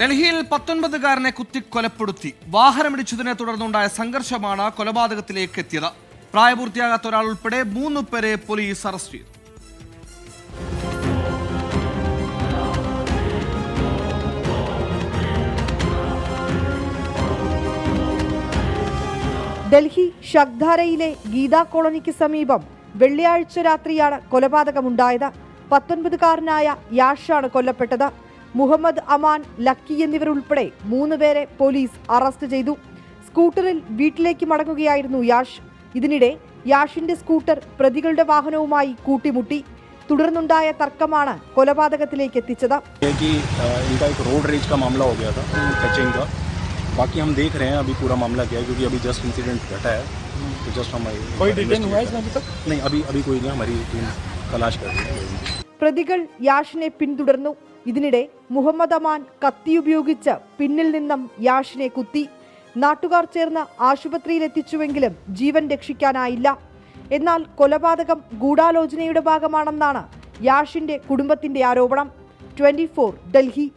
ഡൽഹിയിൽ 19-കാരനെ കുത്തിക്കൊലപ്പെടുത്തി വാഹനമിടിച്ചതിനെ തുടർന്നുണ്ടായ സംഘർഷമാണ് കൊലപാതകത്തിലേക്ക് എത്തിയത്. പ്രായപൂർത്തിയാകാത്ത ഒരാൾ ഉൾപ്പെടെ 3 പേരെ പോലീസ് അറസ്റ്റ് ചെയ്തു. ഡൽഹി ഷക്ധാരയിലെ ഗീതാ കോളനിക്ക് സമീപം വെള്ളിയാഴ്ച രാത്രിയാണ് കൊലപാതകമുണ്ടായത്. 19-കാരനായ യാഷാണ് കൊല്ലപ്പെട്ടത്. മുഹമ്മദ് അമാൻ, ലക്കി എന്നിവരുൾപ്പെടെ 3 പേരെ പോലീസ് അറസ്റ്റ് ചെയ്തു. സ്കൂട്ടറിൽ വീട്ടിലേക്ക് മടങ്ങുകയായിരുന്നു യാഷ്. ഇതിനിടെ യാഷിന്റെ സ്കൂട്ടർ പ്രതികളുടെ വാഹനവുമായി കൂട്ടിമുട്ടി. തുടർന്നുണ്ടായ തർക്കമാണ് കൊലപാതകത്തിലേക്ക് എത്തിച്ചത്. बाकी हम देख रहे हैं अभी पूरा मामला क्या है, क्योंकि अभी जस्ट इंसिडेंट घटा है, तो जस्ट हम कोई डिटेन हुआ है इसमें अभी तक नहीं, अभी कोई नहीं, हमारी टीम तलाश कर रही है. പ്രതികൾ യാഷിനെ പിന്തുടർന്നു. ഇതിനിടെ മുഹമ്മദ് അമാൻ കത്തി ഉപയോഗിച്ച് പിന്നിൽ നിന്നും യാഷിനെ കുത്തി. നാട്ടുകാർ ചേർന്ന് ആശുപത്രിയിൽ എത്തിച്ചുവെങ്കിലും ജീവൻ രക്ഷിക്കാനായില്ല. എന്നാൽ കൊലപാതകം ഗൂഢാലോചനയുടെ ഭാഗമാണെന്നാണ് യാഷിന്റെ കുടുംബത്തിന്റെ ആരോപണം. 24 ഡൽഹി.